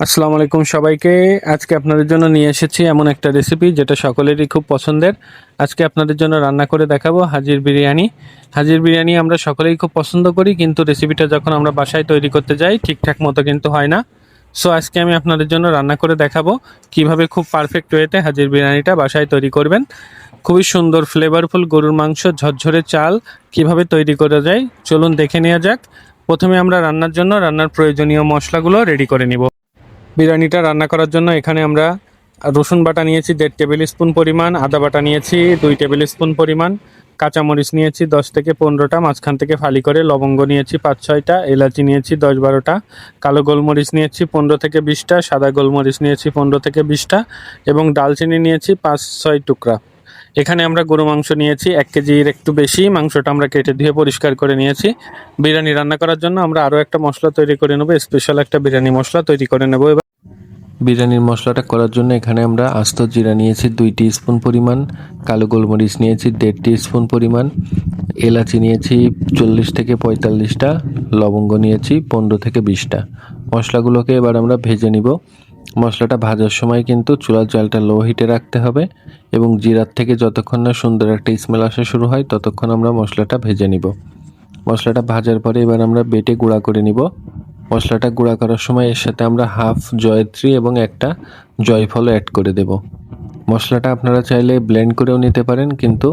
আসসালামু আলাইকুম সবাইকে। আজকে আপনাদের জন্য নিয়ে এসেছি এমন একটা রেসিপি যেটা সকলেরই খুব পছন্দের। আজকে আপনাদের জন্য রান্না করে দেখাবো হাজির বিরিয়ানি। হাজির বিরিয়ানি আমরা সকলেই খুব পছন্দ করি, কিন্তু রেসিপিটা যখন আমরা বাসায় তৈরি করতে যাই ঠিকঠাক মতো কিন্তু হয় না। সো আজকে আমি আপনাদের জন্য রান্না করে দেখাবো কিভাবে খুব পারফেক্ট ওয়েতে হাজির বিরিয়ানিটা বাসায় তৈরি করবেন। খুবই সুন্দর ফ্লেভারফুল গরুর মাংস, ঝরঝরে চাল কিভাবে তৈরি করা যায় চলুন দেখে নেওয়া যাক। প্রথমে আমরা রান্নার প্রয়োজনীয় মশলাগুলো রেডি করে নিব। বিরিয়ানিটা রান্না করার জন্য এখানে আমরা রসুন বাটা নিয়েছি 1.5 টেবিল স্পুন পরিমাণ, আদা বাটা নিয়েছি 2 টেবিল স্পুন পরিমাণ, কাঁচামরিচ নিয়েছি 10 থেকে 15টা, মাঝখান থেকে ফালি করে, লবঙ্গ নিয়েছি 5-6টা, এলাচি নিয়েছি 10-12টা, কালো গোলমরিচ নিয়েছি 15 থেকে 20টা, সাদা গোলমরিচ নিয়েছি 15 থেকে 20টা এবং ডালচিনি নিয়েছি 5-6 টুকরা। এখানে আমরা গরু মাংস নিয়েছি 1 কেজির একটু বেশি। মাংসটা আমরা কেটে ধুয়ে পরিষ্কার করে নিয়েছি। বিরিয়ানি রান্না করার জন্য আমরা আরও একটা মশলা তৈরি করে নেব, স্পেশাল একটা বিরিয়ানি মশলা তৈরি করে নেব। বিরিয়ানির মশলাটা করার জন্য এখানে আমরা আস্ত জিরা নিয়েছি 2 টিস্পুন পরিমাণ, কালো গোলমরিচ নিয়েছি 1.5 টিস্পুন পরিমাণ, এলাচি নিয়েছি 40 থেকে 45টা, লবঙ্গ নিয়েছি 15 থেকে 20টা। মশলাগুলোকে এবার আমরা ভেজে নিব। মশলাটা ভাজার সময় কিন্তু চুলার জালটা লো হিটে রাখতে হবে এবং জিরার থেকে যতক্ষণ না সুন্দর একটা স্মেল আসা শুরু হয় ততক্ষণ আমরা মশলাটা ভেজে নিব। মশলাটা ভাজার পরে এবার আমরা বেটে গুঁড়া করে নিব। মশলাটা গুঁড়া করার সময় এর সাথে আমরা হাফ জয়ত্রী এবং একটা জয়ফলও অ্যাড করে দেব। মশলাটা আপনারা চাইলে ব্লেন্ড করেও নিতে পারেন, কিন্তু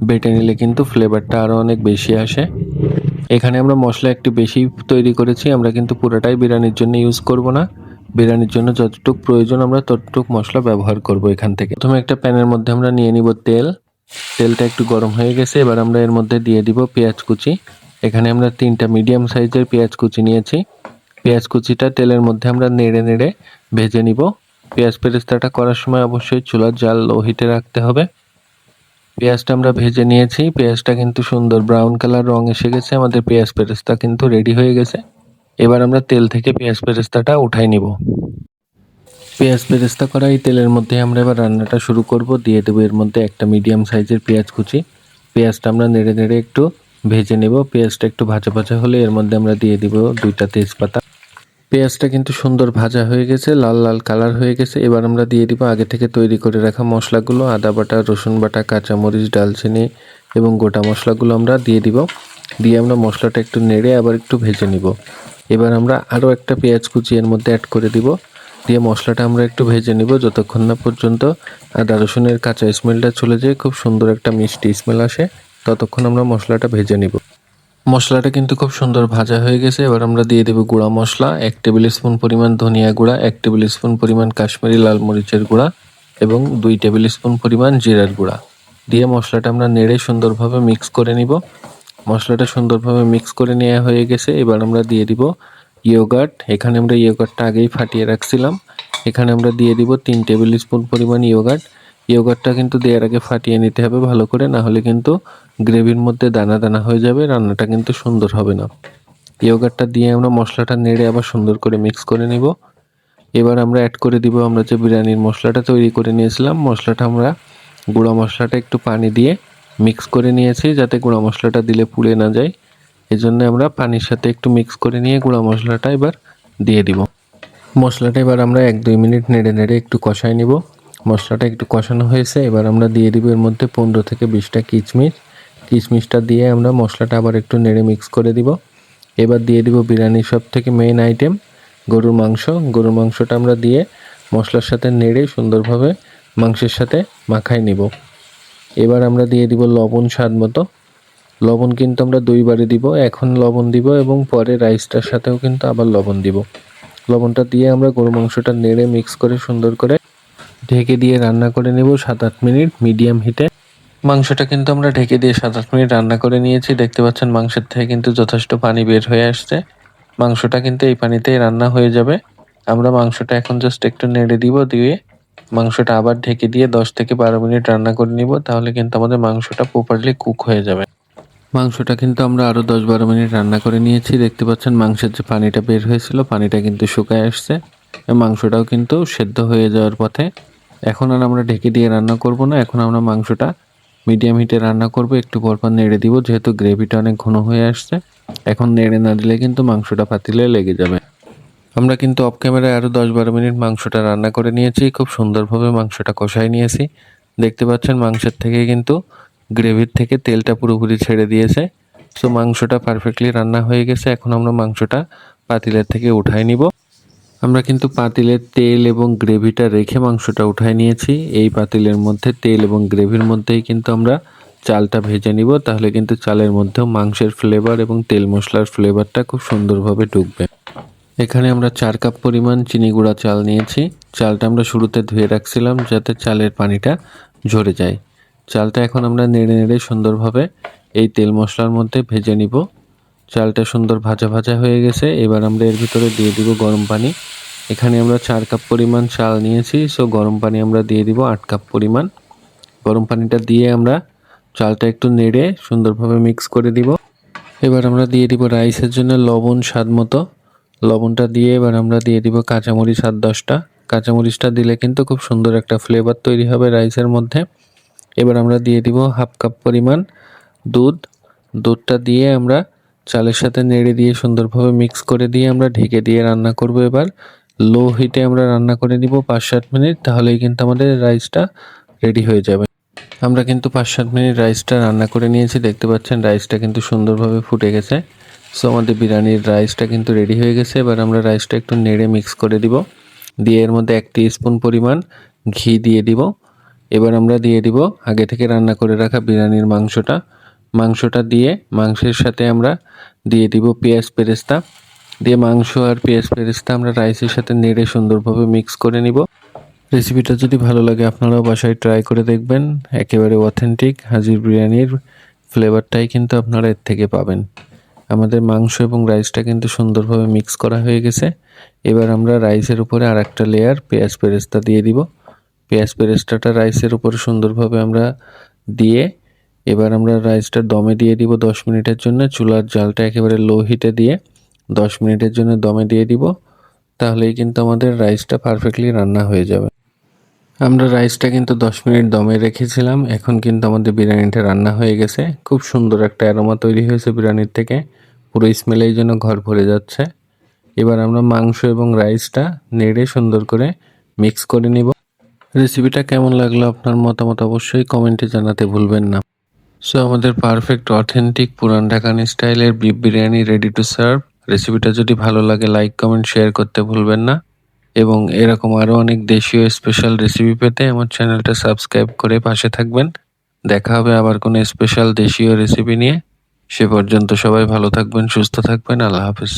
বেটে নিলে কিন্তু ফ্লেভারটা আরও অনেক বেশি আসে। এখানে আমরা মশলা একটু বেশি তৈরি করেছি, আমরা কিন্তু পুরোটাই বিরিয়ানির জন্য ইউজ করব না। বিরিয়ানির জন্য যতটুকু প্রয়োজন আমরা ততটুকু মশলা ব্যবহার করব এখান থেকে। প্রথমে একটা প্যানের মধ্যে আমরা নিয়ে নিব তেল। তেলটা একটু গরম হয়ে গেছে, এবার আমরা এর মধ্যে দিয়ে দিব পেঁয়াজ কুচি। এখানে আমরা 3টা মিডিয়াম সাইজের পেঁয়াজ কুচি নিয়েছি। পেঁয়াজ কুচিটা তেলের মধ্যে আমরা নেড়ে নেড়ে ভেজে নিব। পেঁয়াজ বেরেস্তাটা করার সময় অবশ্যই চুলার জাল লো হিটে রাখতে হবে। পেঁয়াজটা আমরা ভেজে নিয়েছি, পেঁয়াজটা কিন্তু সুন্দর ব্রাউন কালার রং এসে গেছে, আমাদের পেঁয়াজ বেরেস্তা কিন্তু রেডি হয়ে গেছে। এবার আমরা তেল থেকে পেঁয়াজ বেরেস্তাটা উঠাই নিব। পেঁয়াজ বেরেস্তা করা এই তেলের মধ্যে আমরা এবার রান্নাটা শুরু করব। দিয়ে দেবো এর মধ্যে একটা মিডিয়াম সাইজের পেঁয়াজ কুচি। পেঁয়াজটা আমরা নেড়ে নেড়ে একটু ভেজে নেব। পেঁয়াজটা একটু ভাজা ভাজা হলে এর মধ্যে আমরা দিয়ে দিব 2টা তেজপাতা। পেঁয়াজটা কিন্তু সুন্দর ভাজা হয়ে গেছে, লাল লাল কালার হয়ে গেছে। এবার আমরা দিয়ে দিব আগে থেকে তৈরি করে রাখা মশলাগুলো, আদা বাটা, রসুন বাটা, কাঁচামরিচ, ডালচিনি এবং গোটা মশলাগুলো আমরা দিয়ে দিব। দিয়ে আমরা মশলাটা একটু নেড়ে আবার একটু ভেজে নিব। এবার আমরা আরও একটা পেঁয়াজ কুচি এর মধ্যে অ্যাড করে দিব। দিয়ে মশলাটা আমরা একটু ভেজে নিব যতক্ষণ না পর্যন্ত আদা রসুনের কাঁচা স্মেলটা চলে যায়, খুব সুন্দর একটা মিষ্টি স্মেল আসে, ততক্ষণ আমরা মশলাটা ভেজে নিব। মশলাটা কিন্তু খুব সুন্দর ভাজা হয়ে গেছে। এবার আমরা দিয়ে দেব গুঁড়া মশলা, 1 টেবিল স্পুন পরিমাণ ধনিয়া গুঁড়া, 1 টেবিল স্পুন পরিমাণ কাশ্মীরি লাল মরিচের গুঁড়া এবং 2 টেবিল স্পুন পরিমাণ জিরার গুঁড়া। দিয়ে মশলাটা আমরা নেড়ে সুন্দরভাবে মিক্স করে নিব। মশলাটা সুন্দরভাবে মিক্স করে নেওয়া হয়ে গেছে। এবার আমরা দিয়ে দিব ইয়োগার্ট। এখানে আমরা ইয়োগার্টটা আগেই ফাটিয়ে রাখছিলাম। এখানে আমরা দিয়ে দিব 3 টেবিল স্পুন পরিমাণ ইয়োগার্ট। ইয়োগার্টটা কিন্তু দেওয়ার আগে ফাটিয়ে নিতে হবে ভালো করে, না হলে কিন্তু গ্রেভির মধ্যে দানা দানা হয়ে যাবে, রান্নাটা কিন্তু সুন্দর হবে না। ইয়োগার্টটা দিয়ে আমরা মশলাটা নেড়ে আবার সুন্দর করে মিক্স করে নিব। এবার আমরা অ্যাড করে দিব আমরা যে বিরিয়ানির মশলাটা তৈরি করে নিয়েছিলাম। মশলাটা আমরা গুঁড়া মশলাটা একটু পানি দিয়ে মিক্স করে নিয়েছি, যাতে গুঁড়া মশলাটা দিলে পুড়ে না যায়। এজন্য আমরা পানির সাথে একটু মিক্স করে নিয়ে গুঁড়া মশলাটা এবার দিয়ে দিব। মশলাটা এবার আমরা 1-2 মিনিট নেড়ে নেড়ে একটু কষাই নিব। মশলাটা একটু কষানো হয়েছে, এবার আমরা দিয়ে দিব এর মধ্যে 15 থেকে 20টা কিশমিশ। কিশমিশটা দিয়ে আমরা মশলাটা আবার একটু নেড়ে মিক্স করে দিব। এবার দিয়ে দিব বিরিয়ানির সব থেকে মেইন আইটেম গরুর মাংস। গরুর মাংসটা আমরা দিয়ে মশলার সাথে নেড়ে সুন্দরভাবে মাংসের সাথে মাখাই নিব। এবার আমরা দিয়ে দিব লবণ স্বাদ মতো। লবণ কিন্তু আমরা 2বারে দিব, এখন লবণ দিব এবং পরে রাইসটার সাথেও কিন্তু আবার লবণ দিব। লবণটা দিয়ে আমরা গরু মাংসটা নেড়ে মিক্স করে সুন্দর করে ঢেকে দিয়ে রান্না করে নেব 7-8 মিনিট মিডিয়াম হিটে। মাংসটা কিন্তু আমরা ঢেকে দিয়ে 7-8 মিনিট রান্না করে নিয়েছি। দেখতে পাচ্ছেন মাংসের থেকে কিন্তু যথেষ্ট পানি বের হয়ে আসছে। মাংসটা কিন্তু এই পানিতেই রান্না হয়ে যাবে। আমরা মাংসটা এখন জাস্ট একটু নেড়ে দিব, দিয়ে মাংসটা আবার ঢেকে দিয়ে 10 থেকে 12 মিনিট রান্না করে নিব, তাহলে কিন্তু আমাদের মাংসটা প্রপারলি কুক হয়ে যাবে। মাংসটা কিন্তু আমরা আরও 10-12 মিনিট রান্না করে নিয়েছি। দেখতে পাচ্ছেন মাংসের যে পানিটা বের হয়েছিল, পানিটা কিন্তু শুকায় আসছে। মাংসটাও কিন্তু সেদ্ধ হয়ে যাওয়ার পথে। এখন আর আমরা ঢেকে দিয়ে রান্না করব না, এখন আমরা মাংসটা মিডিয়াম হিটে রান্না করব। একটু পরপর নেড়ে দিব, যেহেতু গ্রেভিটা অনেক ঘন হয়ে আসছে। এখন নেড়ে না দিলে কিন্তু মাংসটা পাতিলে লেগে যাবে। আমরা কিন্তু অফ ক্যামেরায় আরও 10-12 মিনিট মাংসটা রান্না করে নিয়েছি। খুব সুন্দরভাবে মাংসটা কষাই নিয়েছি। দেখতে পাচ্ছেন মাংসের থেকে কিন্তু গ্রেভির থেকে তেলটা পুরোপুরি ছেড়ে দিয়েছে। সো মাংসটা পারফেক্টলি রান্না হয়ে গেছে। এখন আমরা মাংসটা পাতিলের থেকে উঠাই নিব। আমরা কিন্তু পাতিলের তেল এবং গ্রেভিটা রেখে মাংসটা উঠাই নিয়েছি। এই পাতিলের মধ্যে তেল এবং গ্রেভির মধ্যেই কিন্তু আমরা চালটা ভেজে নিব, তাহলে কিন্তু চালের মধ্যেও মাংসের ফ্লেভার এবং তেল মশলার ফ্লেভারটা খুব সুন্দরভাবে ঢুকবে। এখানে আমরা 4 কাপ পরিমাণ চিনি গুঁড়া চাল নিয়েছি। চালটা আমরা শুরুতে ধুয়ে রাখছিলাম যাতে চালের পানিটা ঝরে যায়। চালটা এখন আমরা নেড়ে নেড়ে সুন্দরভাবে এই তেল মশলার মধ্যে ভেজে নিব। চালটা সুন্দর ভাজা ভাজা হয়ে গেছে। এবার আমরা এর ভিতরে দিয়ে দিব গরম পানি। এখানে আমরা 4 কাপ পরিমাণ চাল নিয়েছি, সো গরম পানি আমরা দিয়ে দিব 8 কাপ পরিমাণ। গরম পানিটা দিয়ে আমরা চালটা একটু নেড়ে সুন্দরভাবে মিক্স করে দিব। এবার আমরা দিয়ে দিব রাইসের জন্য লবণ স্বাদ মতো। লবণটা দিয়ে এবার আমরা দিয়ে দিব কাঁচামরিচ 8-10টা। কাঁচামরিচটা দিলে কিন্তু খুব সুন্দর একটা ফ্লেভার তৈরি হবে রাইসের মধ্যে। এবার আমরা দিয়ে দিব হাফ কাপ পরিমাণ দুধ। দুধটা দিয়ে আমরা চালের সাথে নেড়ে দিয়ে সুন্দরভাবে মিক্স করে দিয়ে আমরা ঢেকে দিয়ে রান্না করব। এবার লো হিটে আমরা রান্না করে নিব 5-7 মিনিট, তাহলেই কিন্তু আমাদের রাইসটা রেডি হয়ে যাবে। আমরা কিন্তু 5-7 মিনিট রাইসটা রান্না করে নিয়েছি। দেখতে পাচ্ছেন রাইসটা কিন্তু সুন্দরভাবে ফুটে গেছে। সো আমাদের বিরিয়ানির রাইসটা কিন্তু রেডি হয়ে গেছে। এবার আমরা রাইসটা একটু নেড়ে মিক্স করে দিব। দিয়ে এর মধ্যে 1 টিস্পুন পরিমাণ ঘি দিয়ে দিব। এবার আমরা দিয়ে দিব আগে থেকে রান্না করে রাখা বিরিয়ানির মাংসটা দিয়ে মাংসের সাথে আমরা দিয়ে দিব পেঁয়াজ বেরেস্তা। দিয়ে মাংস আর পেঁয়াজ বেরেস্তা আমরা রাইসের সাথে নেড়ে সুন্দরভাবে মিক্স করে নিব। রেসিপিটা যদি ভালো লাগে আপনারাও বাসায় ট্রাই করে দেখবেন। একেবারে অথেন্টিক হাজির বিরিয়ানির ফ্লেভারটাই কিন্তু আপনারা এর থেকে পাবেন। আমাদের মাংস এবং রাইসটা কিন্তু সুন্দরভাবে মিক্স করা হয়ে গেছে। এবার আমরা রাইসের উপরে আরেকটা লেয়ার পেঁয়াজ বেরেস্তা দিয়ে দিব। পেঁয়াজ বেরেস্তাটা রাইসের উপরে সুন্দরভাবে আমরা দিয়ে এবার আমরা রাইসটা দমে দিয়ে দিব 10 মিনিটের জন্য। চুলার জালটা একেবারে লো হিটে দিয়ে 10 মিনিটের জন্য দমে দিয়ে দিব। তাহলেই কিন্তু আমাদের রাইসটা পারফেক্টলি রান্না হয়ে যাবে। আমরা রাইসটা কিন্তু 10 মিনিট দমে রেখেছিলাম। এখন কিন্তু আমাদের বিরিয়ানিটা রান্না হয়ে গেছে। খুব সুন্দর একটা অ্যারোমা তৈরি হয়েছে বিরিয়ানির থেকে। পুরো স্মেলেই যেন ঘর ভরে যাচ্ছে। এবার আমরা মাংস এবং রাইসটা নেড়ে সুন্দর করে মিক্স করে নিব। রেসিপিটা কেমন লাগলো আপনার মতামত অবশ্যই কমেন্টে জানাতে ভুলবেন না। সো আমাদের পারফেক্ট অথেন্টিক পুরান ঢাকানি স্টাইলের beef biryani ready to serve. রেসিপিটা যদি ভালো লাগে লাইক কমেন্ট শেয়ার করতে ভুলবেন না। এবং এরকম আরও অনেক দেশীয় স্পেশাল রেসিপি পেতে আমার চ্যানেলটা সাবস্ক্রাইব করে পাশে থাকবেন। দেখা হবে আবার কোনো স্পেশাল দেশীয় রেসিপি নিয়ে। সে পর্যন্ত সবাই ভালো থাকবেন, সুস্থ থাকবেন। আল্লাহ হাফেজ।